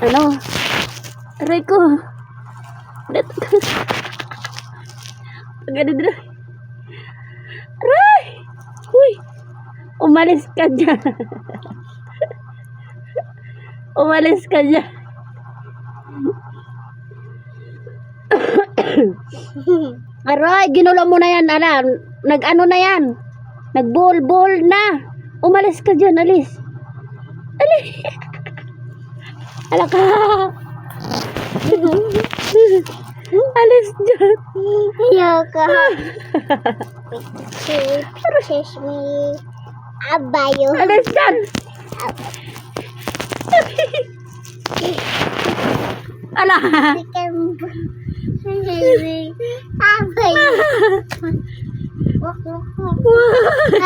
Ano? Aray ko. Pagano dito. Aray! Uy! Umalis ka dyan. Umalis ka dyan. Aray, ginulo mo na yan, ala. Nag-ano na yan. Nag-ball na. Umalis ka dyan, alis. Alis. Ala ka. Alis dyan. Ayoko. Kiss me. Abayo. Alis dyan. Ala. Abayo.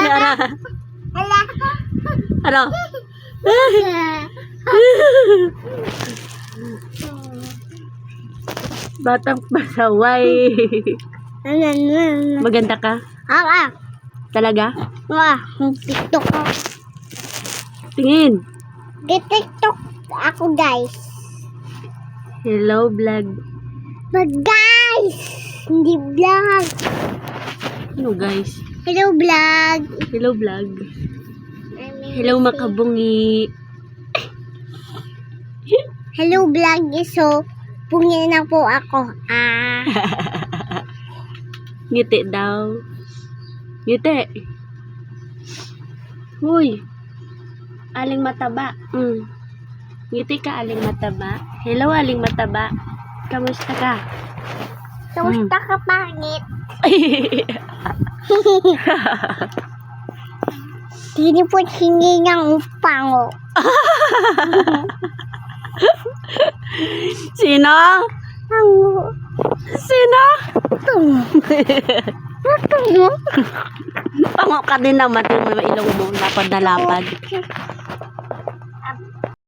Ala. Ano? Batang pasaway. Maganda ka? Talaga? TikTok ako. Tingin. TikTok ako, guys. Hello vlog. But guys, hindi vlog. Ano guys? Hello vlog. Hello vlog. Hello makabungi. Hello vlog. So, pungin na po ako. Ngiti daw. Ngiti. Uy. Aling mataba. Ngiti ka, aling mataba. Hello, aling mataba. Kamusta ka? Kamusta ka, pangit? Hindi po hingi ng pango. Sino? Pango. Sino? Pango. Pango ka din naman yung ilong mo. Lapad na lapad.